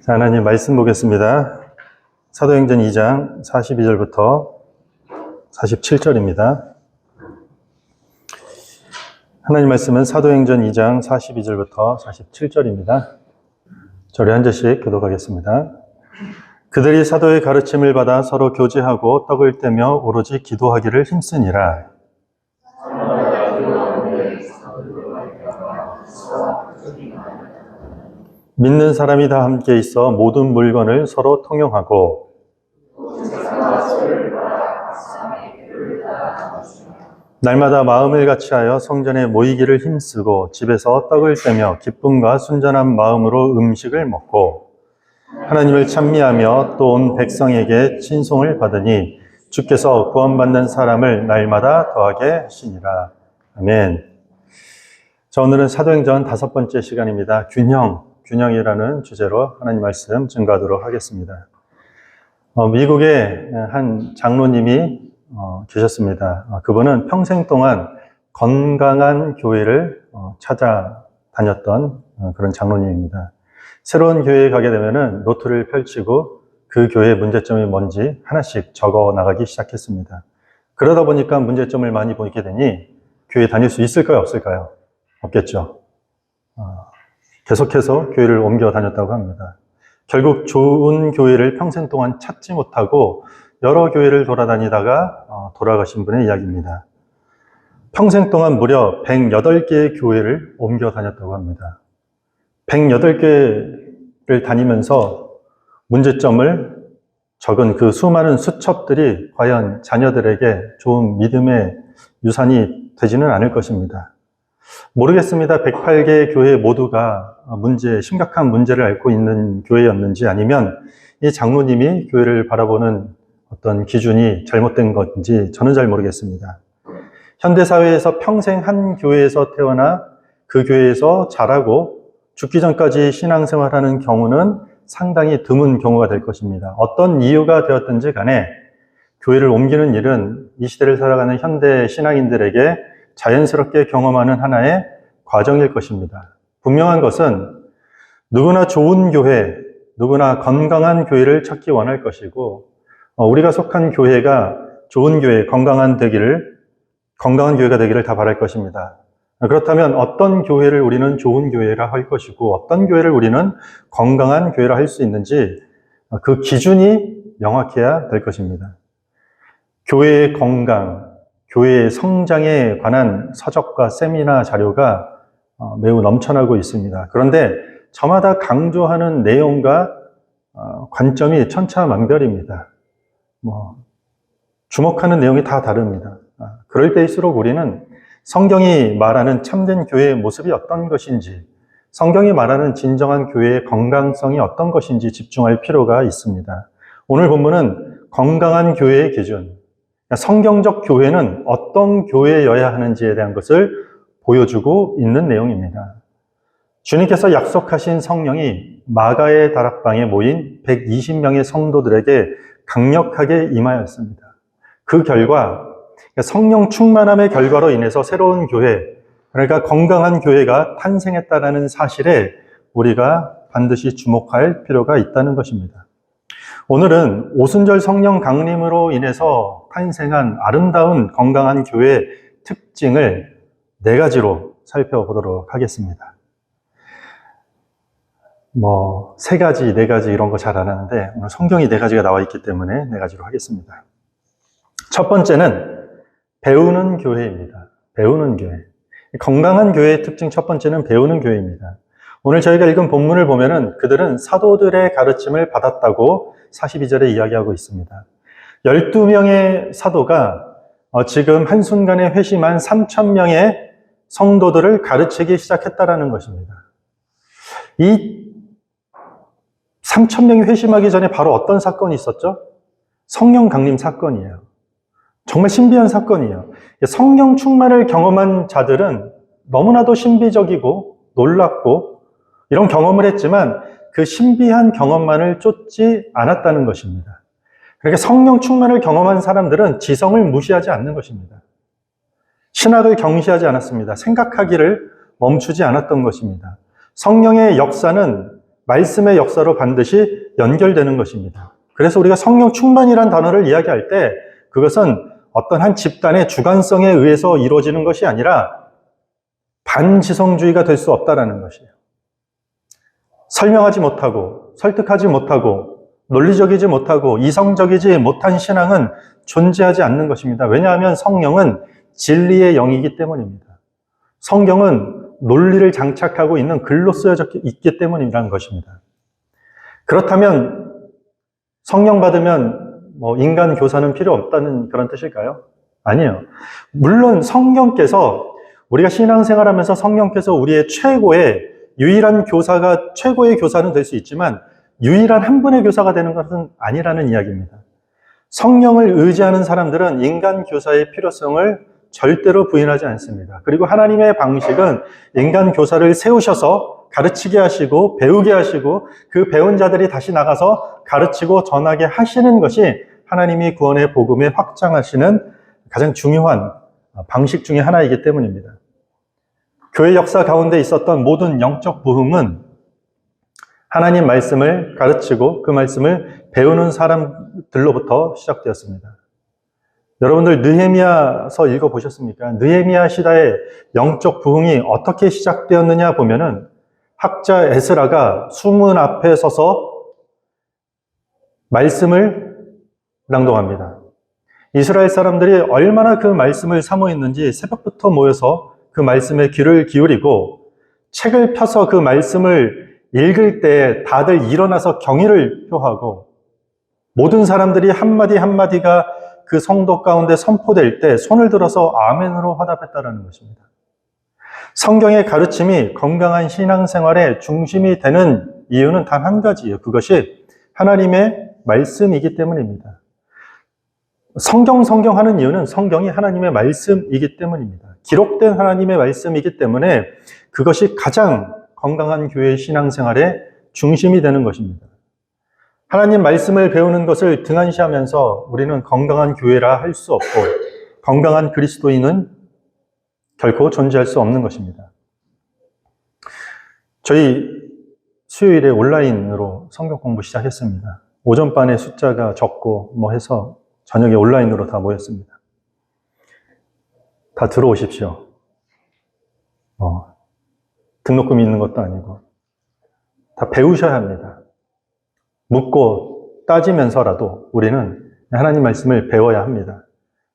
자, 하나님 말씀 보겠습니다. 사도행전 2장 42절부터 47절입니다. 하나님 말씀은 사도행전 2장 42절부터 47절입니다. 저리 한 절씩 교독하겠습니다. 그들이 사도의 가르침을 받아 서로 교제하고 떡을 떼며 오로지 기도하기를 힘쓰니라. 믿는 사람이 다 함께 있어 모든 물건을 서로 통용하고 날마다 마음을 같이하여 성전에 모이기를 힘쓰고 집에서 떡을 떼며 기쁨과 순전한 마음으로 음식을 먹고 하나님을 찬미하며 또 온 백성에게 친송을 받으니 주께서 구원받는 사람을 날마다 더하게 하시니라. 아멘. 자, 오늘은 사도행전 5번째 시간입니다. 균형이라는 주제로 하나님 말씀 증거하도록 하겠습니다. 미국에 한 장로님이 계셨습니다. 그분은 평생 동안 건강한 교회를 찾아다녔던 그런 장로님입니다. 새로운 교회에 가게 되면은 노트를 펼치고 그 교회의 문제점이 뭔지 하나씩 적어 나가기 시작했습니다. 그러다 보니까 문제점을 많이 보게 되니 교회 다닐 수 있을까요? 없을까요? 없겠죠. 계속해서 교회를 옮겨 다녔다고 합니다. 결국 좋은 교회를 평생 동안 찾지 못하고 여러 교회를 돌아다니다가 돌아가신 분의 이야기입니다. 평생 동안 무려 108개의 교회를 옮겨 다녔다고 합니다. 108개를 다니면서 문제점을 적은 그 수많은 수첩들이 과연 자녀들에게 좋은 믿음의 유산이 되지는 않을 것입니다. 모르겠습니다. 108개의 교회 모두가 심각한 문제를 앓고 있는 교회였는지 아니면 이 장로님이 교회를 바라보는 어떤 기준이 잘못된 건지 저는 잘 모르겠습니다. 현대사회에서 평생 한 교회에서 태어나 그 교회에서 자라고 죽기 전까지 신앙생활하는 경우는 상당히 드문 경우가 될 것입니다. 어떤 이유가 되었든지 간에 교회를 옮기는 일은 이 시대를 살아가는 현대 신앙인들에게 자연스럽게 경험하는 하나의 과정일 것입니다. 분명한 것은 누구나 좋은 교회, 누구나 건강한 교회를 찾기 원할 것이고 우리가 속한 교회가 좋은 교회, 건강한 교회가 되기를 다 바랄 것입니다. 그렇다면 어떤 교회를 우리는 좋은 교회라 할 것이고 어떤 교회를 우리는 건강한 교회라 할 수 있는지 그 기준이 명확해야 될 것입니다. 교회의 건강, 교회의 성장에 관한 서적과 세미나 자료가 매우 넘쳐나고 있습니다. 그런데 저마다 강조하는 내용과 관점이 천차만별입니다. 주목하는 내용이 다 다릅니다. 그럴 때일수록 우리는 성경이 말하는 참된 교회의 모습이 어떤 것인지, 성경이 말하는 진정한 교회의 건강성이 어떤 것인지 집중할 필요가 있습니다. 오늘 본문은 건강한 교회의 기준, 성경적 교회는 어떤 교회여야 하는지에 대한 것을 보여주고 있는 내용입니다. 주님께서 약속하신 성령이 마가의 다락방에 모인 120명의 성도들에게 강력하게 임하였습니다. 그 결과 성령 충만함의 결과로 인해서 새로운 교회, 그러니까 건강한 교회가 탄생했다는 사실에 우리가 반드시 주목할 필요가 있다는 것입니다. 오늘은 오순절 성령 강림으로 인해서 탄생한 아름다운 건강한 교회의 특징을 4가지로 살펴보도록 하겠습니다. 3가지, 4가지 이런 거 잘 안 하는데 오늘 성경이 4가지가 나와 있기 때문에 4가지로 하겠습니다. 첫 번째는 배우는 교회입니다. 배우는 교회. 건강한 교회의 특징 첫 번째는 배우는 교회입니다. 오늘 저희가 읽은 본문을 보면은 그들은 사도들의 가르침을 받았다고 42절에 이야기하고 있습니다. 12명의 사도가 지금 한순간에 회심한 3,000명의 성도들을 가르치기 시작했다라는 것입니다. 이 3,000명이 회심하기 전에 바로 어떤 사건이 있었죠? 성령 강림 사건이에요. 정말 신비한 사건이에요. 성령 충만을 경험한 자들은 너무나도 신비적이고 놀랍고 이런 경험을 했지만 그 신비한 경험만을 쫓지 않았다는 것입니다. 그러니까 성령 충만을 경험한 사람들은 지성을 무시하지 않는 것입니다. 신학을 경시하지 않았습니다. 생각하기를 멈추지 않았던 것입니다. 성령의 역사는 말씀의 역사로 반드시 연결되는 것입니다. 그래서 우리가 성령 충만이란 단어를 이야기할 때 그것은 어떤 한 집단의 주관성에 의해서 이루어지는 것이 아니라 반지성주의가 될 수 없다라는 것이에요. 설명하지 못하고 설득하지 못하고 논리적이지 못하고 이성적이지 못한 신앙은 존재하지 않는 것입니다. 왜냐하면 성령은 진리의 영이기 때문입니다. 성경은 논리를 장착하고 있는 글로 쓰여져 있기 때문이라는 것입니다. 그렇다면 성령 받으면 인간 교사는 필요 없다는 그런 뜻일까요? 아니에요. 물론 성령께서 우리가 신앙생활하면서 성령께서 우리의 유일한 교사가 최고의 교사는 될 수 있지만 유일한 한 분의 교사가 되는 것은 아니라는 이야기입니다. 성령을 의지하는 사람들은 인간 교사의 필요성을 절대로 부인하지 않습니다. 그리고 하나님의 방식은 인간 교사를 세우셔서 가르치게 하시고 배우게 하시고 그 배운 자들이 다시 나가서 가르치고 전하게 하시는 것이 하나님이 구원의 복음에 확장하시는 가장 중요한 방식 중에 하나이기 때문입니다. 교회 역사 가운데 있었던 모든 영적 부흥은 하나님 말씀을 가르치고 그 말씀을 배우는 사람들로부터 시작되었습니다. 여러분들 느헤미야서 읽어보셨습니까? 느헤미야 시대의 영적 부흥이 어떻게 시작되었느냐 보면은 학자 에스라가 수문 앞에 서서 말씀을 낭독합니다. 이스라엘 사람들이 얼마나 그 말씀을 사모했는지 새벽부터 모여서 그 말씀에 귀를 기울이고 책을 펴서 그 말씀을 읽을 때 다들 일어나서 경의를 표하고 모든 사람들이 한마디 한마디가 그 성도 가운데 선포될 때 손을 들어서 아멘으로 화답했다는 것입니다. 성경의 가르침이 건강한 신앙생활의 중심이 되는 이유는 단 한 가지예요. 그것이 하나님의 말씀이기 때문입니다. 성경 하는 이유는 성경이 하나님의 말씀이기 때문입니다. 기록된 하나님의 말씀이기 때문에 그것이 가장 건강한 교회 신앙생활의 중심이 되는 것입니다. 하나님 말씀을 배우는 것을 등한시하면서 우리는 건강한 교회라 할 수 없고 건강한 그리스도인은 결코 존재할 수 없는 것입니다. 저희 수요일에 온라인으로 성경 공부 시작했습니다. 오전반에 숫자가 적고 해서 저녁에 온라인으로 다 모였습니다. 다 들어오십시오. 등록금이 있는 것도 아니고 다 배우셔야 합니다. 묻고 따지면서라도 우리는 하나님 말씀을 배워야 합니다.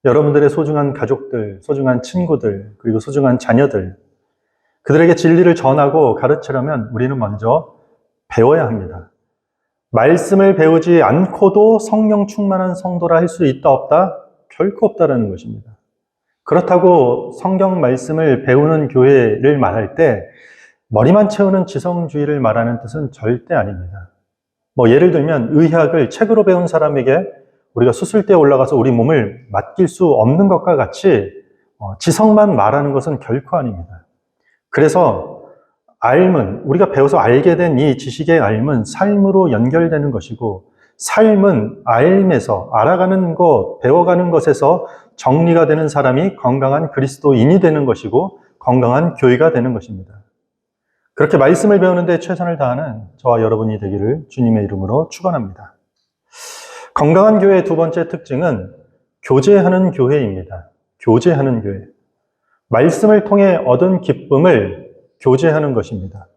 여러분들의 소중한 가족들, 소중한 친구들, 그리고 소중한 자녀들, 그들에게 진리를 전하고 가르치려면 우리는 먼저 배워야 합니다. 말씀을 배우지 않고도 성령 충만한 성도라 할 수 있다 없다? 결코 없다라는 것입니다. 그렇다고 성경 말씀을 배우는 교회를 말할 때 머리만 채우는 지성주의를 말하는 뜻은 절대 아닙니다. 예를 들면 의학을 책으로 배운 사람에게 우리가 수술대에 올라가서 우리 몸을 맡길 수 없는 것과 같이 지성만 말하는 것은 결코 아닙니다. 그래서 알문, 우리가 배워서 알게 된 이 지식의 알문, 삶으로 연결되는 것이고 삶은 알면서 알아가는 것, 배워가는 것에서 정리가 되는 사람이 건강한 그리스도인이 되는 것이고 건강한 교회가 되는 것입니다. 그렇게 말씀을 배우는 데 최선을 다하는 저와 여러분이 되기를 주님의 이름으로 축원합니다. 건강한 교회의 두 번째 특징은 교제하는 교회입니다. 교제하는 교회. 말씀을 통해 얻은 기쁨을 교제하는 것입니다.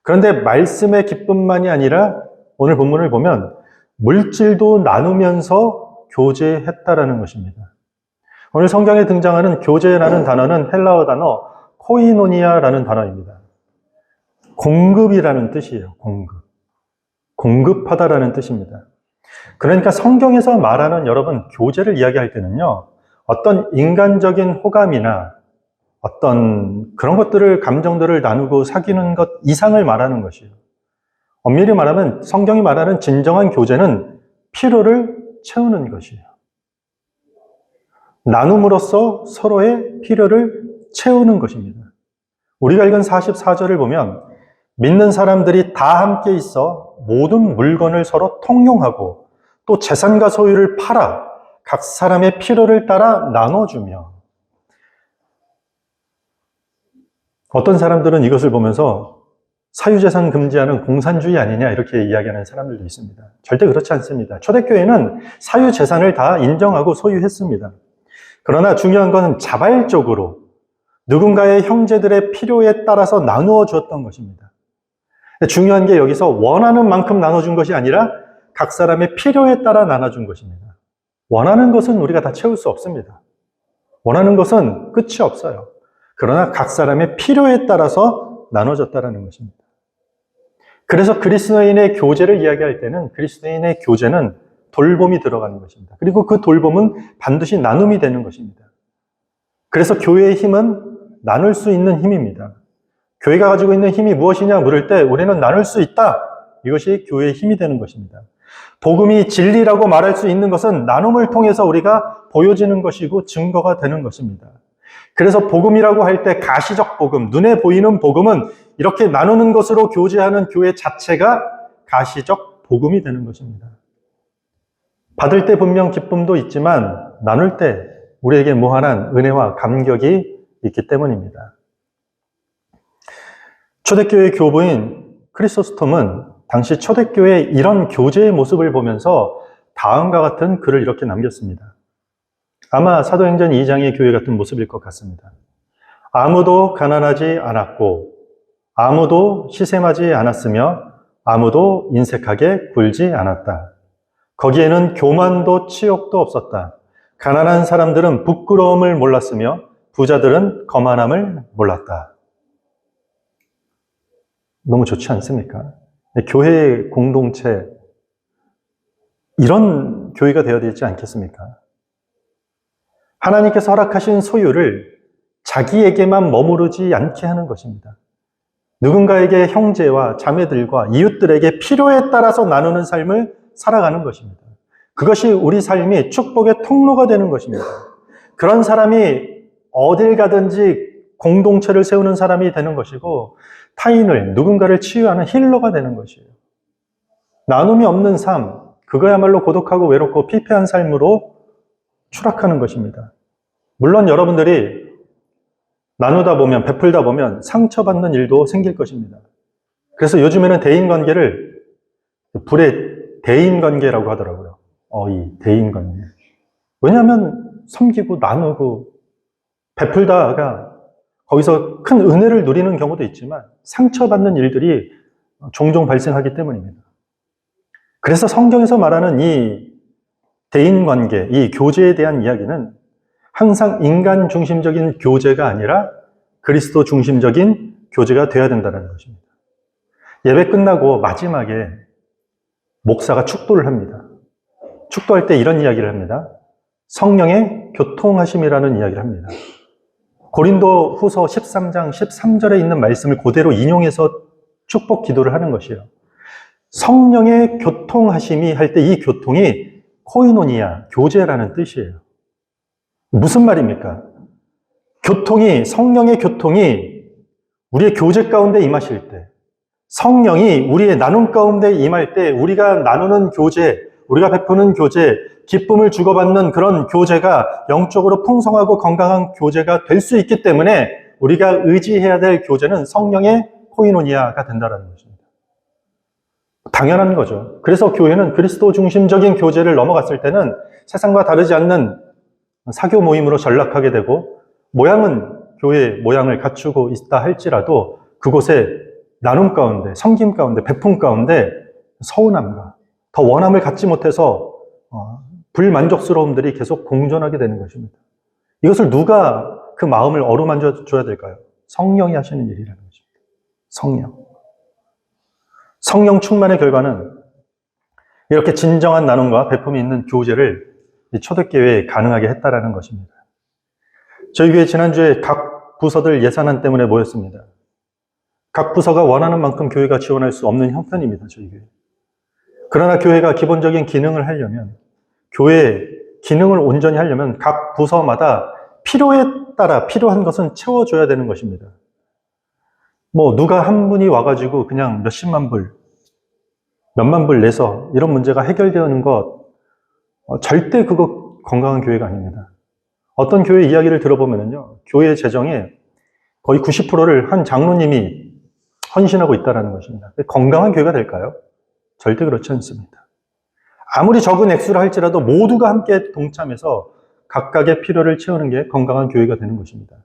그런데 말씀의 기쁨만이 아니라 오늘 본문을 보면 물질도 나누면서 교제했다라는 것입니다. 오늘 성경에 등장하는 교제라는 단어는 헬라어 단어 코이노니아라는 단어입니다. 공급이라는 뜻이에요. 공급하다라는 뜻입니다. 그러니까 성경에서 말하는 여러분 교제를 이야기할 때는요, 어떤 인간적인 호감이나 어떤 그런 것들을, 감정들을 나누고 사귀는 것 이상을 말하는 것이에요. 엄밀히 말하면 성경이 말하는 진정한 교제는 필요를 채우는 것이에요. 나눔으로써 서로의 필요를 채우는 것입니다. 우리가 읽은 44절을 보면 믿는 사람들이 다 함께 있어 모든 물건을 서로 통용하고 또 재산과 소유를 팔아 각 사람의 필요를 따라 나눠주며, 어떤 사람들은 이것을 보면서 사유재산 금지하는 공산주의 아니냐 이렇게 이야기하는 사람들도 있습니다. 절대 그렇지 않습니다. 초대교회는 사유재산을 다 인정하고 소유했습니다. 그러나 중요한 것은 자발적으로 누군가의 형제들의 필요에 따라서 나누어 주었던 것입니다. 중요한 게 여기서 원하는 만큼 나눠준 것이 아니라 각 사람의 필요에 따라 나눠준 것입니다. 원하는 것은 우리가 다 채울 수 없습니다. 원하는 것은 끝이 없어요. 그러나 각 사람의 필요에 따라서 나눠졌다는 것입니다. 그래서 그리스도인의 교제를 이야기할 때는 그리스도인의 교제는 돌봄이 들어가는 것입니다. 그리고 그 돌봄은 반드시 나눔이 되는 것입니다. 그래서 교회의 힘은 나눌 수 있는 힘입니다. 교회가 가지고 있는 힘이 무엇이냐 물을 때 우리는 나눌 수 있다. 이것이 교회의 힘이 되는 것입니다. 복음이 진리라고 말할 수 있는 것은 나눔을 통해서 우리가 보여지는 것이고 증거가 되는 것입니다. 그래서 복음이라고 할 때 가시적 복음, 눈에 보이는 복음은 이렇게 나누는 것으로 교제하는 교회 자체가 가시적 복음이 되는 것입니다. 받을 때 분명 기쁨도 있지만 나눌 때 우리에게 무한한 은혜와 감격이 있기 때문입니다. 초대교회 교부인 크리소스톰은 당시 초대교회의 이런 교제의 모습을 보면서 다음과 같은 글을 이렇게 남겼습니다. 아마 사도행전 2장의 교회 같은 모습일 것 같습니다. 아무도 가난하지 않았고 아무도 시샘하지 않았으며 아무도 인색하게 굴지 않았다. 거기에는 교만도 치욕도 없었다. 가난한 사람들은 부끄러움을 몰랐으며 부자들은 거만함을 몰랐다. 너무 좋지 않습니까? 교회 공동체 이런 교회가 되어야 되지 않겠습니까? 하나님께서 허락하신 소유를 자기에게만 머무르지 않게 하는 것입니다. 누군가에게 형제와 자매들과 이웃들에게 필요에 따라서 나누는 삶을 살아가는 것입니다. 그것이 우리 삶이 축복의 통로가 되는 것입니다. 그런 사람이 어딜 가든지 공동체를 세우는 사람이 되는 것이고 타인을, 누군가를 치유하는 힐러가 되는 것이에요. 나눔이 없는 삶, 그거야말로 고독하고 외롭고 피폐한 삶으로 추락하는 것입니다. 물론 여러분들이 나누다 보면, 베풀다 보면 상처받는 일도 생길 것입니다. 그래서 요즘에는 대인관계를 불의 대인관계라고 하더라고요. 이 대인관계. 왜냐하면 섬기고 나누고 베풀다가 거기서 큰 은혜를 누리는 경우도 있지만 상처받는 일들이 종종 발생하기 때문입니다. 그래서 성경에서 말하는 이 대인관계, 이 교제에 대한 이야기는 항상 인간 중심적인 교제가 아니라 그리스도 중심적인 교제가 되어야 된다는 것입니다. 예배 끝나고 마지막에 목사가 축도를 합니다. 축도할 때 이런 이야기를 합니다. 성령의 교통하심이라는 이야기를 합니다. 고린도 후서 13장 13절에 있는 말씀을 그대로 인용해서 축복 기도를 하는 것이에요. 성령의 교통하심이 할 때 이 교통이 코이노니아, 교제라는 뜻이에요. 무슨 말입니까? 성령의 교통이 우리의 교제 가운데 임하실 때, 성령이 우리의 나눔 가운데 임할 때 우리가 나누는 교제, 우리가 베푸는 교제, 기쁨을 주고받는 그런 교제가 영적으로 풍성하고 건강한 교제가 될 수 있기 때문에 우리가 의지해야 될 교제는 성령의 코이노니아가 된다는 것입니다. 당연한 거죠. 그래서 교회는 그리스도 중심적인 교제를 넘어갔을 때는 세상과 다르지 않는 사교 모임으로 전락하게 되고 모양은 교회 모양을 갖추고 있다 할지라도 그곳에 나눔 가운데, 섬김 가운데, 베품 가운데 서운함과 더 원함을 갖지 못해서 불만족스러움들이 계속 공존하게 되는 것입니다. 이것을 누가 그 마음을 어루만져 줘야 될까요? 성령이 하시는 일이라는 것입니다. 성령 충만의 결과는 이렇게 진정한 나눔과 베품이 있는 교제를 초대교회에 가능하게 했다라는 것입니다. 저희 교회 지난주에 각 부서들 예산안 때문에 모였습니다. 각 부서가 원하는 만큼 교회가 지원할 수 없는 형편입니다. 저희 교회. 그러나 교회가 기본적인 기능을 하려면, 교회의 기능을 온전히 하려면 각 부서마다 필요에 따라 필요한 것은 채워줘야 되는 것입니다. 누가 한 분이 와가지고 그냥 몇십만 불, 몇만 불 내서 이런 문제가 해결되는 것, 절대 그거 건강한 교회가 아닙니다. 어떤 교회 이야기를 들어보면요, 교회 재정의 거의 90%를 한 장로님이 헌신하고 있다는 것입니다. 건강한 교회가 될까요? 절대 그렇지 않습니다. 아무리 적은 액수를 할지라도 모두가 함께 동참해서 각각의 필요를 채우는 게 건강한 교회가 되는 것입니다.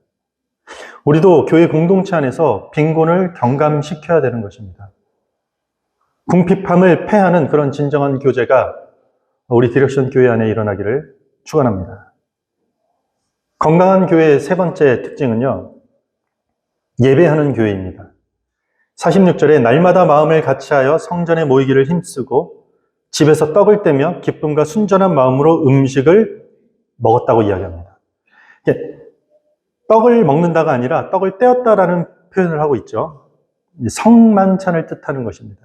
우리도 교회 공동체 안에서 빈곤을 경감시켜야 되는 것입니다. 궁핍함을 패하는 그런 진정한 교제가 우리 디렉션 교회 안에 일어나기를 축원합니다. 건강한 교회의 세 번째 특징은요, 예배하는 교회입니다. 46절에 날마다 마음을 같이하여 성전에 모이기를 힘쓰고 집에서 떡을 떼며 기쁨과 순전한 마음으로 음식을 먹었다고 이야기합니다. 떡을 먹는다가 아니라 떡을 떼었다라는 표현을 하고 있죠. 성만찬을 뜻하는 것입니다.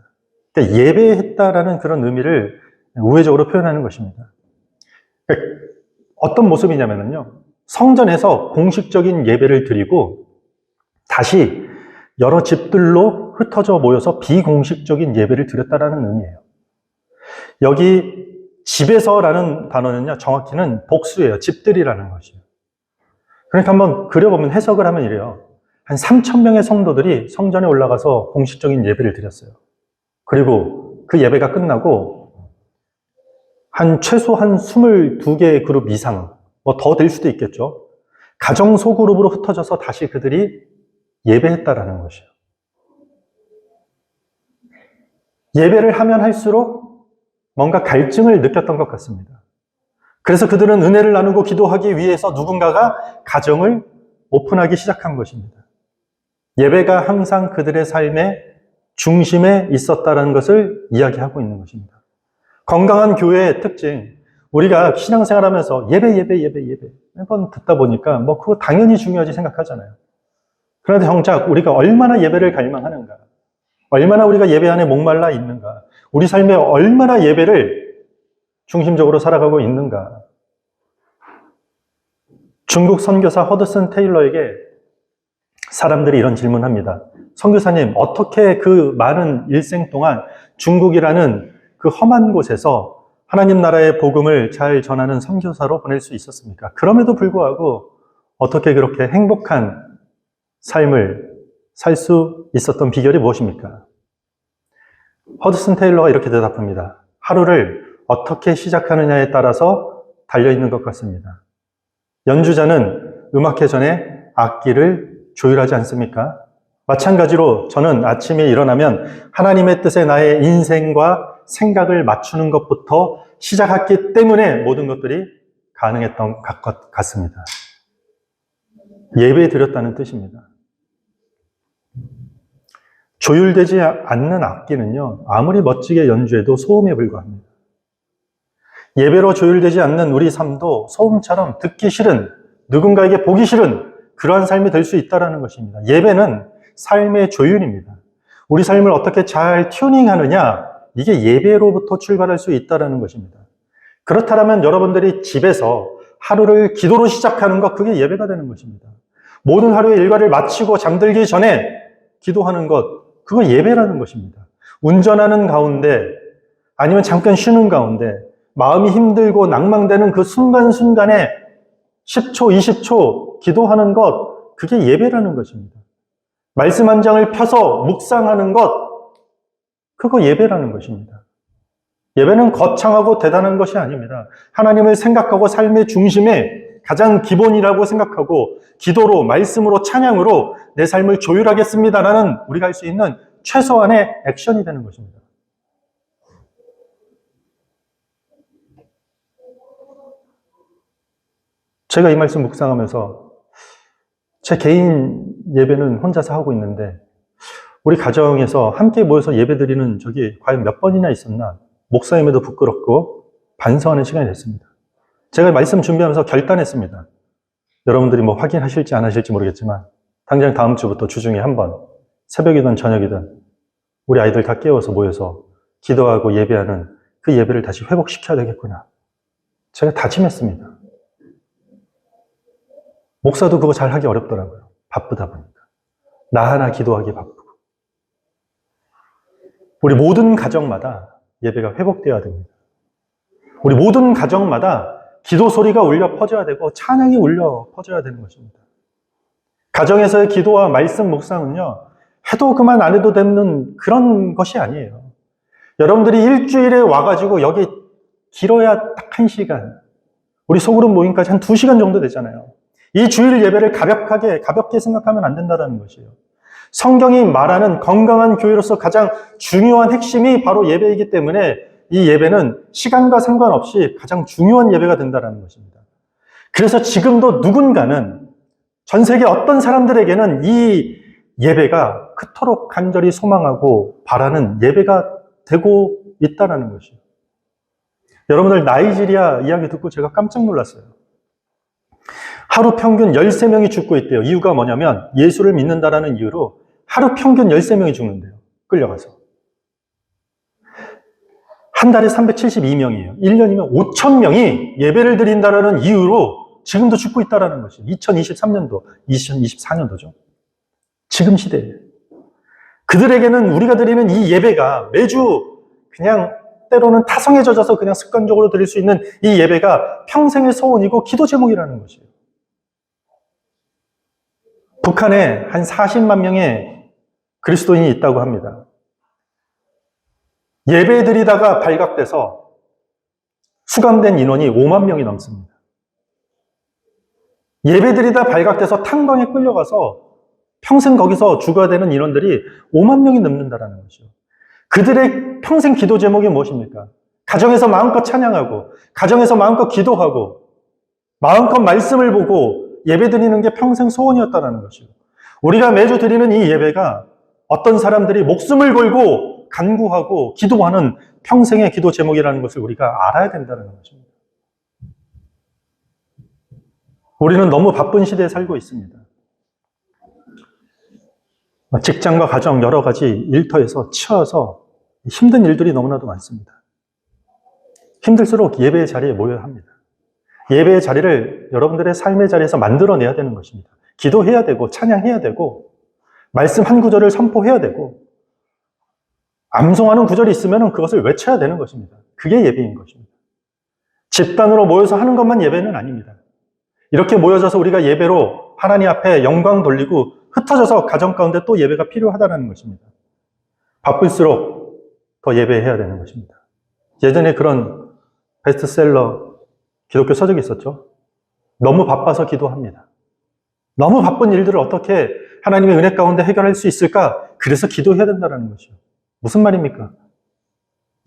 그러니까 예배했다라는 그런 의미를 우회적으로 표현하는 것입니다. 그러니까 어떤 모습이냐면요, 성전에서 공식적인 예배를 드리고 다시 여러 집들로 흩어져 모여서 비공식적인 예배를 드렸다라는 의미예요. 여기 집에서라는 단어는요, 정확히는 복수예요. 집들이라는 것이에요. 그러니까 한번 그려보면 해석을 하면 이래요. 한 3,000명의 성도들이 성전에 올라가서 공식적인 예배를 드렸어요. 그리고 그 예배가 끝나고 최소한 22개의 그룹 이상, 뭐 더 될 수도 있겠죠. 가정 소그룹으로 흩어져서 다시 그들이 예배했다라는 것이에요. 예배를 하면 할수록 뭔가 갈증을 느꼈던 것 같습니다. 그래서 그들은 은혜를 나누고 기도하기 위해서 누군가가 가정을 오픈하기 시작한 것입니다. 예배가 항상 그들의 삶의 중심에 있었다는 것을 이야기하고 있는 것입니다. 건강한 교회의 특징, 우리가 신앙생활하면서 예배 매번 듣다 보니까 뭐 그거 당연히 중요하지 생각하잖아요. 그런데 정작 우리가 얼마나 예배를 갈망하는가, 얼마나 우리가 예배 안에 목말라 있는가, 우리 삶에 얼마나 예배를 중심적으로 살아가고 있는가. 중국 선교사 허드슨 테일러에게 사람들이 이런 질문합니다. 선교사님, 어떻게 그 많은 일생 동안 중국이라는 그 험한 곳에서 하나님 나라의 복음을 잘 전하는 선교사로 보낼 수 있었습니까? 그럼에도 불구하고 어떻게 그렇게 행복한 삶을 살 수 있었던 비결이 무엇입니까? 허드슨 테일러가 이렇게 대답합니다. 하루를 어떻게 시작하느냐에 따라서 달려있는 것 같습니다. 연주자는 음악회 전에 악기를 조율하지 않습니까? 마찬가지로 저는 아침에 일어나면 하나님의 뜻에 나의 인생과 생각을 맞추는 것부터 시작했기 때문에 모든 것들이 가능했던 것 같습니다. 예배 드렸다는 뜻입니다. 조율되지 않는 악기는요, 아무리 멋지게 연주해도 소음에 불과합니다. 예배로 조율되지 않는 우리 삶도 소음처럼 듣기 싫은, 누군가에게 보기 싫은 그러한 삶이 될 수 있다는 것입니다. 예배는 삶의 조율입니다. 우리 삶을 어떻게 잘 튜닝하느냐, 이게 예배로부터 출발할 수 있다는 것입니다. 그렇다면 여러분들이 집에서 하루를 기도로 시작하는 것, 그게 예배가 되는 것입니다. 모든 하루의 일과를 마치고 잠들기 전에 기도하는 것, 그거 예배라는 것입니다. 운전하는 가운데 아니면 잠깐 쉬는 가운데 마음이 힘들고 낭망되는 그 순간순간에 10초, 20초 기도하는 것, 그게 예배라는 것입니다. 말씀 한 장을 펴서 묵상하는 것, 그거 예배라는 것입니다. 예배는 거창하고 대단한 것이 아닙니다. 하나님을 생각하고 삶의 중심에 가장 기본이라고 생각하고 기도로, 말씀으로, 찬양으로 내 삶을 조율하겠습니다라는 우리가 할 수 있는 최소한의 액션이 되는 것입니다. 제가 이 말씀 묵상하면서 제 개인 예배는 혼자서 하고 있는데 우리 가정에서 함께 모여서 예배드리는 적이 과연 몇 번이나 있었나 목사님에도 부끄럽고 반성하는 시간이 됐습니다. 제가 말씀 준비하면서 결단했습니다. 여러분들이 뭐 확인하실지 안 하실지 모르겠지만 당장 다음 주부터 주중에 한 번 새벽이든 저녁이든 우리 아이들 다 깨워서 모여서 기도하고 예배하는 그 예배를 다시 회복시켜야 되겠구나. 제가 다짐했습니다. 목사도 그거 잘 하기 어렵더라고요. 바쁘다 보니까. 나 하나 기도하기 바쁘고. 우리 모든 가정마다 예배가 회복되어야 됩니다. 우리 모든 가정마다 기도 소리가 울려 퍼져야 되고 찬양이 울려 퍼져야 되는 것입니다. 가정에서의 기도와 말씀 묵상은요, 해도 그만 안 해도 되는 그런 것이 아니에요. 여러분들이 일주일에 와가지고 여기 길어야 딱 1시간, 우리 소그룹 모임까지 한 2시간 정도 되잖아요. 이 주일 예배를 가볍게 생각하면 안 된다는 것이에요. 성경이 말하는 건강한 교회로서 가장 중요한 핵심이 바로 예배이기 때문에 이 예배는 시간과 상관없이 가장 중요한 예배가 된다는 것입니다. 그래서 지금도 누군가는 전 세계 어떤 사람들에게는 이 예배가 그토록 간절히 소망하고 바라는 예배가 되고 있다는 것이에요. 여러분들 나이지리아 이야기 듣고 제가 깜짝 놀랐어요. 하루 평균 13명이 죽고 있대요. 이유가 뭐냐면 예수를 믿는다라는 이유로 하루 평균 13명이 죽는데요. 끌려가서. 한 달에 372명이에요. 1년이면 5,000명이 예배를 드린다라는 이유로 지금도 죽고 있다는 것이에요. 2023년도, 2024년도죠. 지금 시대에. 그들에게는 우리가 드리는 이 예배가 매주 그냥 때로는 타성에 젖어서 그냥 습관적으로 드릴 수 있는 이 예배가 평생의 소원이고 기도 제목이라는 것이에요. 북한에 한 40만 명의 그리스도인이 있다고 합니다. 예배 드리다가 발각돼서 수감된 인원이 5만 명이 넘습니다. 예배 드리다 발각돼서 탄광에 끌려가서 평생 거기서 죽어야 되는 인원들이 5만 명이 넘는다는 것이죠. 그들의 평생 기도 제목이 무엇입니까? 가정에서 마음껏 찬양하고, 가정에서 마음껏 기도하고, 마음껏 말씀을 보고 예배 드리는 게 평생 소원이었다는 것이죠. 우리가 매주 드리는 이 예배가 어떤 사람들이 목숨을 걸고 간구하고 기도하는 평생의 기도 제목이라는 것을 우리가 알아야 된다는 것입니다. 우리는 너무 바쁜 시대에 살고 있습니다. 직장과 가정 여러 가지 일터에서 치여서 힘든 일들이 너무나도 많습니다. 힘들수록 예배의 자리에 모여야 합니다. 예배의 자리를 여러분들의 삶의 자리에서 만들어내야 되는 것입니다. 기도해야 되고 찬양해야 되고 말씀 한 구절을 선포해야 되고 암송하는 구절이 있으면 그것을 외쳐야 되는 것입니다. 그게 예배인 것입니다. 집단으로 모여서 하는 것만 예배는 아닙니다. 이렇게 모여져서 우리가 예배로 하나님 앞에 영광 돌리고 흩어져서 가정 가운데 또 예배가 필요하다는 것입니다. 바쁠수록 더 예배해야 되는 것입니다. 예전에 그런 베스트셀러 기독교 서적이 있었죠. 너무 바빠서 기도합니다. 너무 바쁜 일들을 어떻게 하나님의 은혜 가운데 해결할 수 있을까? 그래서 기도해야 된다는 것이요. 무슨 말입니까?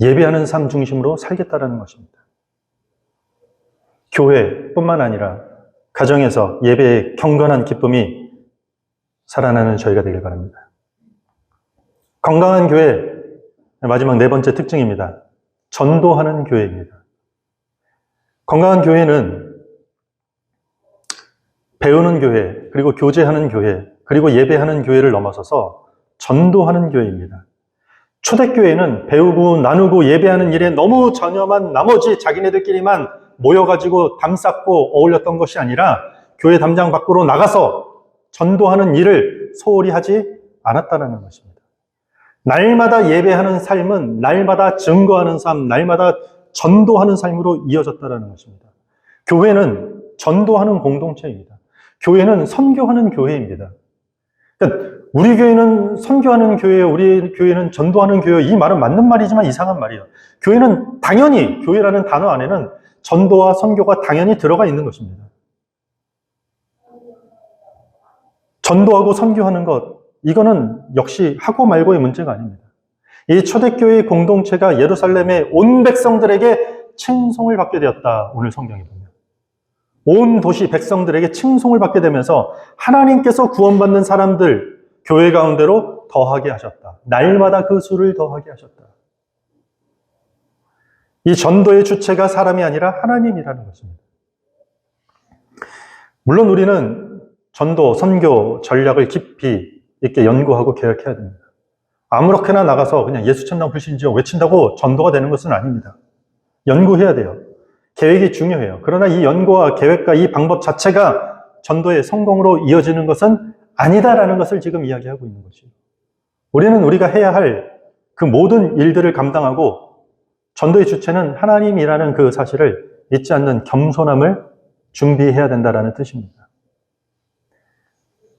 예배하는 삶 중심으로 살겠다는 것입니다. 교회뿐만 아니라 가정에서 예배의 경건한 기쁨이 살아나는 저희가 되길 바랍니다. 건강한 교회, 마지막 4번째 특징입니다. 전도하는 교회입니다. 건강한 교회는 배우는 교회, 그리고 교제하는 교회, 그리고 예배하는 교회를 넘어서서 전도하는 교회입니다. 초대교회는 배우고 나누고 예배하는 일에 너무 전념한 나머지 자기네들끼리만 모여가지고 담 쌓고 어울렸던 것이 아니라 교회 담장 밖으로 나가서 전도하는 일을 소홀히 하지 않았다는 것입니다. 날마다 예배하는 삶은 날마다 증거하는 삶, 날마다 전도하는 삶으로 이어졌다는 것입니다. 교회는 전도하는 공동체입니다. 교회는 선교하는 교회입니다. 그러니까 우리 교회는 선교하는 교회예요. 우리 교회는 전도하는 교회예요. 이 말은 맞는 말이지만 이상한 말이에요. 교회는 당연히 교회라는 단어 안에는 전도와 선교가 당연히 들어가 있는 것입니다. 전도하고 선교하는 것, 이거는 역시 하고 말고의 문제가 아닙니다. 이 초대교회의 공동체가 예루살렘의 온 백성들에게 칭송을 받게 되었다. 오늘 성경에 보면. 온 도시 백성들에게 칭송을 받게 되면서 하나님께서 구원받는 사람들, 교회 가운데로 더하게 하셨다. 날마다 그 수를 더하게 하셨다. 이 전도의 주체가 사람이 아니라 하나님이라는 것입니다. 물론 우리는 전도, 선교 전략을 깊이 있게 연구하고 계획해야 됩니다. 아무렇게나 나가서 그냥 예수 천당 불신지어 외친다고 전도가 되는 것은 아닙니다. 연구해야 돼요. 계획이 중요해요. 그러나 이 연구와 계획과 이 방법 자체가 전도의 성공으로 이어지는 것은 아니다라는 것을 지금 이야기하고 있는 것이에요. 우리는 우리가 해야 할 그 모든 일들을 감당하고 전도의 주체는 하나님이라는 그 사실을 잊지 않는 겸손함을 준비해야 된다는 뜻입니다.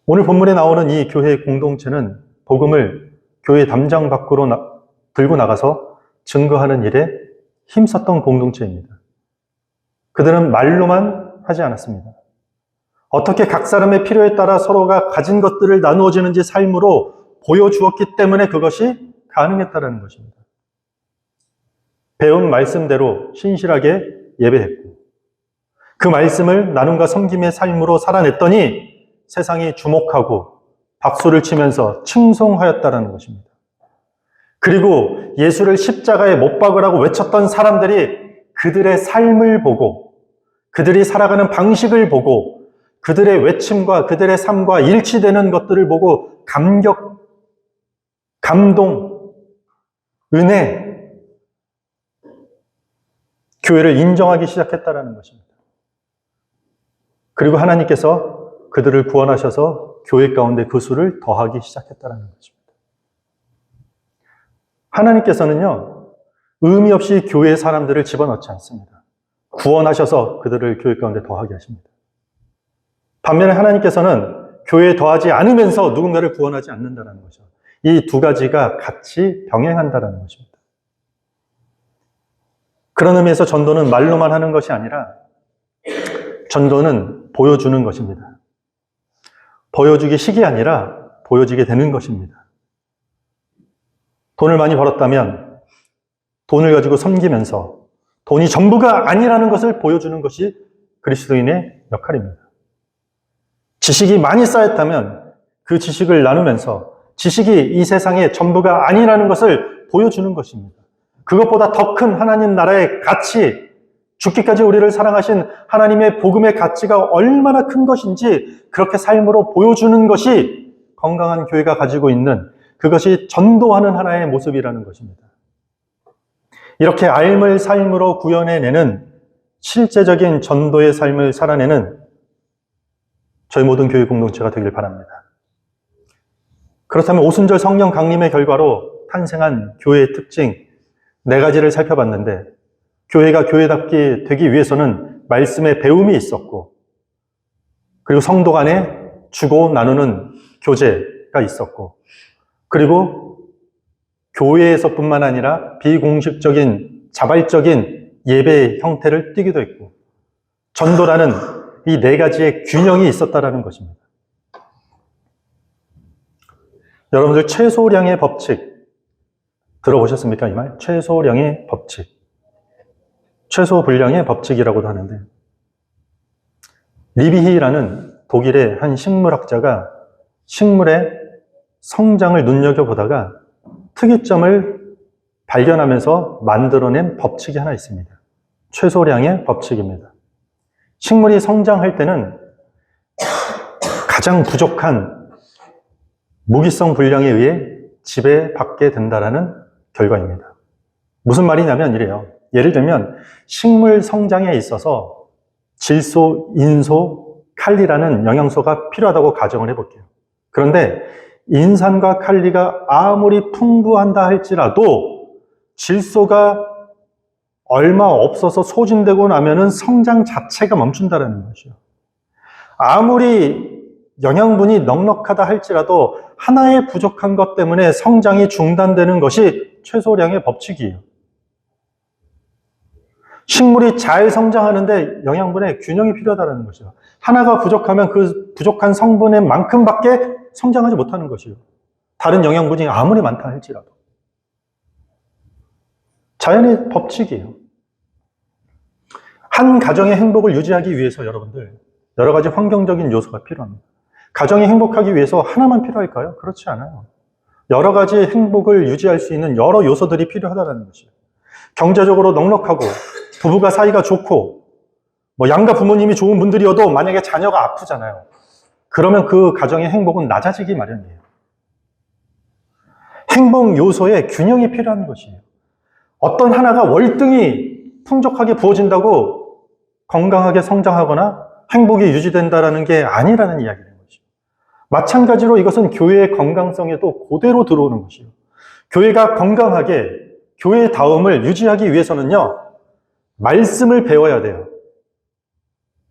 오늘 본문에 나오는 이 교회의 공동체는 복음을 교회 담장 밖으로 들고 나가서 증거하는 일에 힘썼던 공동체입니다. 그들은 말로만 하지 않았습니다. 어떻게 각 사람의 필요에 따라 서로가 가진 것들을 나누어지는지 삶으로 보여주었기 때문에 그것이 가능했다는 것입니다. 배운 말씀대로 신실하게 예배했고 그 말씀을 나눔과 섬김의 삶으로 살아냈더니 세상이 주목하고 박수를 치면서 칭송하였다는 것입니다. 그리고 예수를 십자가에 못 박으라고 외쳤던 사람들이 그들의 삶을 보고 그들이 살아가는 방식을 보고 그들의 외침과 그들의 삶과 일치되는 것들을 보고 감격, 감동, 은혜, 교회를 인정하기 시작했다는 것입니다. 그리고 하나님께서 그들을 구원하셔서 교회 가운데 그 수를 더하기 시작했다는 것입니다. 하나님께서는요, 의미 없이 교회의 사람들을 집어넣지 않습니다. 구원하셔서 그들을 교회 가운데 더하게 하십니다. 반면에 하나님께서는 교회에 더하지 않으면서 누군가를 구원하지 않는다는 거죠. 이 두 가지가 같이 병행한다는 것입니다. 그런 의미에서 전도는 말로만 하는 것이 아니라 전도는 보여주는 것입니다. 보여주기 식이 아니라 보여지게 되는 것입니다. 돈을 많이 벌었다면 돈을 가지고 섬기면서 돈이 전부가 아니라는 것을 보여주는 것이 그리스도인의 역할입니다. 지식이 많이 쌓였다면 그 지식을 나누면서 지식이 이 세상의 전부가 아니라는 것을 보여주는 것입니다. 그것보다 더 큰 하나님 나라의 가치, 죽기까지 우리를 사랑하신 하나님의 복음의 가치가 얼마나 큰 것인지 그렇게 삶으로 보여주는 것이 건강한 교회가 가지고 있는 그것이 전도하는 하나의 모습이라는 것입니다. 이렇게 삶을 삶으로 구현해내는 실제적인 전도의 삶을 살아내는 저희 모든 교회 공동체가 되길 바랍니다. 그렇다면 오순절 성령 강림의 결과로 탄생한 교회의 특징 4가지를 살펴봤는데 교회가 교회답게 되기 위해서는 말씀의 배움이 있었고 그리고 성도 간에 주고 나누는 교제가 있었고 그리고 교회에서뿐만 아니라 비공식적인 자발적인 예배의 형태를 띠기도 했고 전도라는 이 4가지의 균형이 있었다는 것입니다. 여러분들 최소량의 법칙 들어보셨습니까? 이 말? 최소량의 법칙. 최소 분량의 법칙이라고도 하는데 리비히라는 독일의 한 식물학자가 식물의 성장을 눈여겨보다가 특이점을 발견하면서 만들어낸 법칙이 하나 있습니다. 최소량의 법칙입니다. 식물이 성장할 때는 가장 부족한 무기성 분량에 의해 지배받게 된다는 결과입니다. 무슨 말이냐면 이래요. 예를 들면 식물 성장에 있어서 질소, 인소, 칼리라는 영양소가 필요하다고 가정을 해볼게요. 그런데 인산과 칼리가 아무리 풍부한다 할지라도 질소가 얼마 없어서 소진되고 나면은 성장 자체가 멈춘다는 것이요. 아무리 영양분이 넉넉하다 할지라도 하나의 부족한 것 때문에 성장이 중단되는 것이 최소량의 법칙이에요. 식물이 잘 성장하는데 영양분의 균형이 필요하다는 것이요. 하나가 부족하면 그 부족한 성분의 만큼밖에 성장하지 못하는 것이요. 다른 영양분이 아무리 많다 할지라도. 자연의 법칙이에요. 한 가정의 행복을 유지하기 위해서 여러분들 여러 가지 환경적인 요소가 필요합니다. 가정이 행복하기 위해서 하나만 필요할까요? 그렇지 않아요. 여러 가지 행복을 유지할 수 있는 여러 요소들이 필요하다는 것이에요. 경제적으로 넉넉하고 부부가 사이가 좋고 양가 부모님이 좋은 분들이어도 만약에 자녀가 아프잖아요. 그러면 그 가정의 행복은 낮아지기 마련이에요. 행복 요소의 균형이 필요한 것이에요. 어떤 하나가 월등히 풍족하게 부어진다고 건강하게 성장하거나 행복이 유지된다는 게 아니라는 이야기인 것이죠. 마찬가지로 이것은 교회의 건강성에도 그대로 들어오는 것이에요. 교회가 건강하게 교회의 다움을 유지하기 위해서는요. 말씀을 배워야 돼요.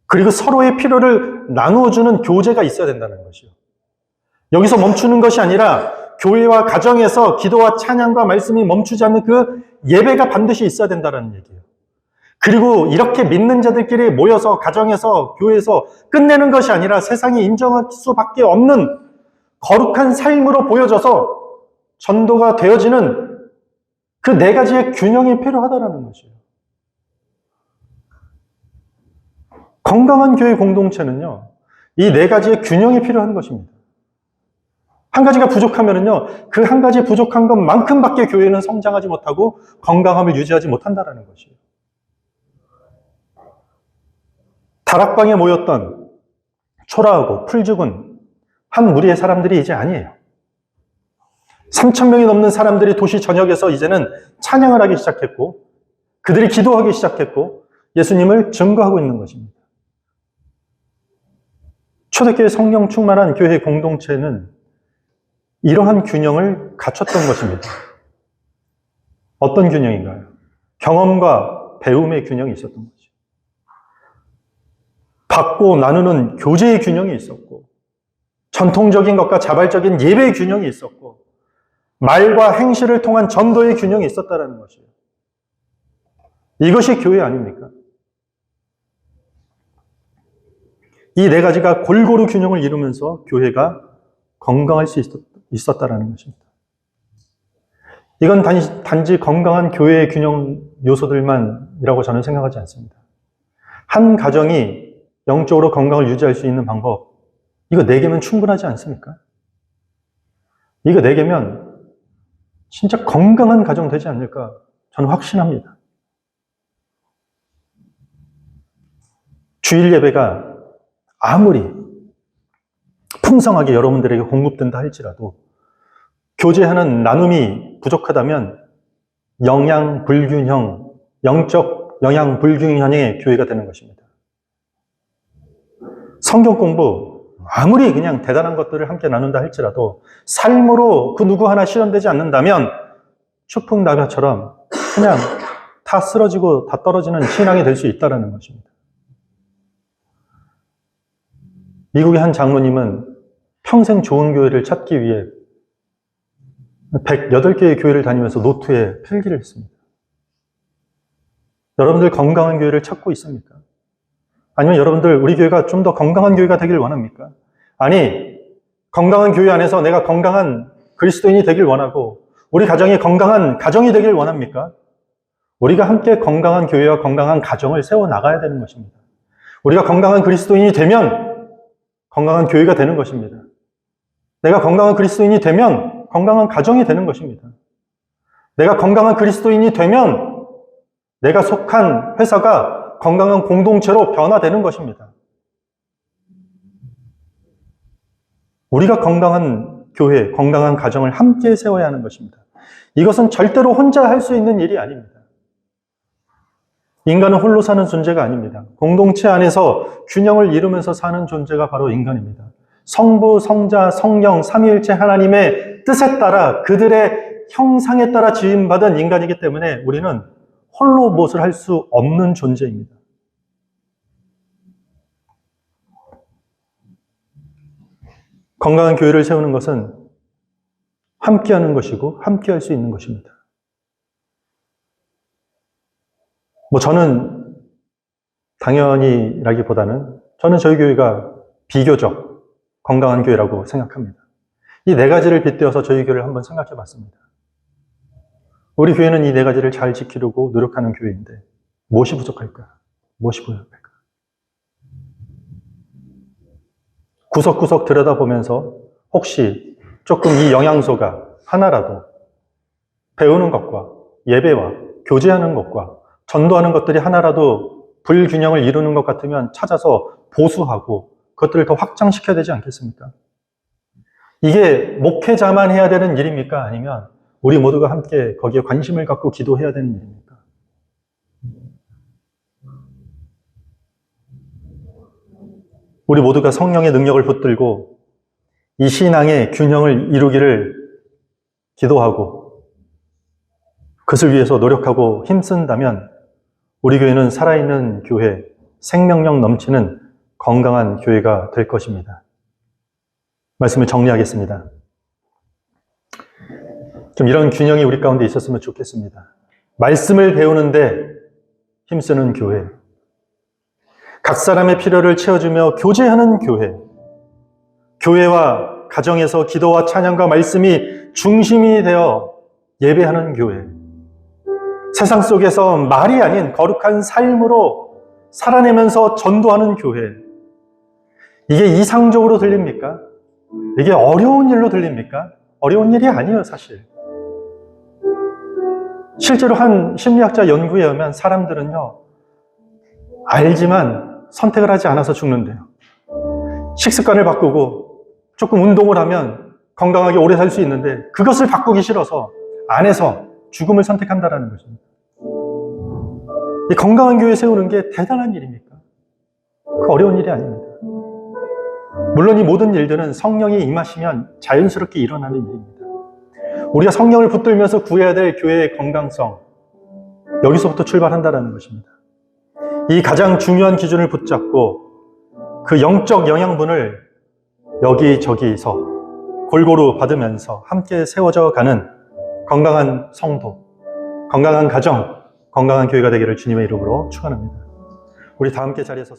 그리고 서로의 필요를 나누어주는 교제가 있어야 된다는 것이요. 여기서 멈추는 것이 아니라 교회와 가정에서 기도와 찬양과 말씀이 멈추지 않는 그 예배가 반드시 있어야 된다는 얘기예요. 그리고 이렇게 믿는 자들끼리 모여서 가정에서 교회에서 끝내는 것이 아니라 세상이 인정할 수밖에 없는 거룩한 삶으로 보여져서 전도가 되어지는 그 네 가지의 균형이 필요하다는 것이에요. 건강한 교회 공동체는요, 이 네 가지의 균형이 필요한 것입니다. 한 가지가 부족하면은요, 그 한 가지 부족한 것만큼밖에 교회는 성장하지 못하고 건강함을 유지하지 못한다는 것이에요. 다락방에 모였던 초라하고 풀 죽은 한 무리의 사람들이 이제 아니에요. 3,000명이 넘는 사람들이 도시 전역에서 이제는 찬양을 하기 시작했고, 그들이 기도하기 시작했고, 예수님을 증거하고 있는 것입니다. 초대교회 성령 충만한 교회 공동체는 이러한 균형을 갖췄던 것입니다. 어떤 균형인가요? 경험과 배움의 균형이 있었던 거죠. 받고 나누는 교제의 균형이 있었고, 전통적인 것과 자발적인 예배의 균형이 있었고, 말과 행실을 통한 전도의 균형이 있었다는 것이에요. 이것이 교회 아닙니까? 이 네 가지가 골고루 균형을 이루면서 교회가 건강할 수 있었다는 것입니다. 이건 단지 건강한 교회의 균형 요소들만이라고 저는 생각하지 않습니다. 한 가정이 영적으로 건강을 유지할 수 있는 방법, 이거 4개면 충분하지 않습니까? 이거 4개면 진짜 건강한 가정 되지 않을까 저는 확신합니다. 주일 예배가 아무리 풍성하게 여러분들에게 공급된다 할지라도 교제하는 나눔이 부족하다면 영양 불균형, 영적 영양 불균형의 교회가 되는 것입니다. 성경 공부 아무리 그냥 대단한 것들을 함께 나눈다 할지라도 삶으로 그 누구 하나 실현되지 않는다면 추풍낙엽처럼 그냥 다 쓰러지고 다 떨어지는 신앙이 될 수 있다는 것입니다. 미국의 한 장로님은 평생 좋은 교회를 찾기 위해 108개의 교회를 다니면서 노트에 필기를 했습니다. 여러분들 건강한 교회를 찾고 있습니까? 아니면 여러분들 우리 교회가 좀 더 건강한 교회가 되길 원합니까? 아니, 건강한 교회 안에서 내가 건강한 그리스도인이 되길 원하고 우리 가정이 건강한 가정이 되길 원합니까? 우리가 함께 건강한 교회와 건강한 가정을 세워나가야 되는 것입니다. 우리가 건강한 그리스도인이 되면 건강한 교회가 되는 것입니다. 내가 건강한 그리스도인이 되면 건강한 가정이 되는 것입니다. 내가 건강한 그리스도인이 되면 내가 속한 회사가 건강한 공동체로 변화되는 것입니다. 우리가 건강한 교회, 건강한 가정을 함께 세워야 하는 것입니다. 이것은 절대로 혼자 할 수 있는 일이 아닙니다. 인간은 홀로 사는 존재가 아닙니다. 공동체 안에서 균형을 이루면서 사는 존재가 바로 인간입니다. 성부, 성자, 성령, 삼위일체 하나님의 뜻에 따라 그들의 형상에 따라 지음받은 인간이기 때문에 우리는 홀로 무엇을 할 수 없는 존재입니다. 건강한 교회를 세우는 것은 함께하는 것이고 함께할 수 있는 것입니다. 저는 당연히라기보다는 저는 저희 교회가 비교적 건강한 교회라고 생각합니다. 이 4가지를 빗대어서 저희 교회를 한번 생각해 봤습니다. 우리 교회는 이 4가지를 잘 지키려고 노력하는 교회인데 무엇이 부족할까? 무엇이 부족할까? 구석구석 들여다보면서 혹시 조금 이 영양소가 하나라도 배우는 것과 예배와 교제하는 것과 전도하는 것들이 하나라도 불균형을 이루는 것 같으면 찾아서 보수하고 그것들을 더 확장시켜야 되지 않겠습니까? 이게 목회자만 해야 되는 일입니까? 아니면 우리 모두가 함께 거기에 관심을 갖고 기도해야 되는 일입니까? 우리 모두가 성령의 능력을 붙들고 이 신앙의 균형을 이루기를 기도하고 그것을 위해서 노력하고 힘쓴다면 우리 교회는 살아있는 교회, 생명력 넘치는 건강한 교회가 될 것입니다. 말씀을 정리하겠습니다. 좀 이런 균형이 우리 가운데 있었으면 좋겠습니다. 말씀을 배우는데 힘쓰는 교회, 각 사람의 필요를 채워주며 교제하는 교회, 교회와 가정에서 기도와 찬양과 말씀이 중심이 되어 예배하는 교회, 세상 속에서 말이 아닌 거룩한 삶으로 살아내면서 전도하는 교회. 이게 이상적으로 들립니까? 이게 어려운 일로 들립니까? 어려운 일이 아니에요, 사실. 실제로 한 심리학자 연구에 의하면 사람들은요, 알지만 선택을 하지 않아서 죽는데요. 식습관을 바꾸고 조금 운동을 하면 건강하게 오래 살 수 있는데 그것을 바꾸기 싫어서 안 해서 죽음을 선택한다는 것입니다. 이 건강한 교회 세우는 게 대단한 일입니까? 그 어려운 일이 아닙니다. 물론 이 모든 일들은 성령이 임하시면 자연스럽게 일어나는 일입니다. 우리가 성령을 붙들면서 구해야 될 교회의 건강성, 여기서부터 출발한다는 것입니다. 이 가장 중요한 기준을 붙잡고 그 영적 영양분을 여기저기서 골고루 받으면서 함께 세워져 가는 건강한 성도, 건강한 가정, 건강한 교회가 되기를 주님의 이름으로 축원합니다. 우리 다 함께 자리에 서서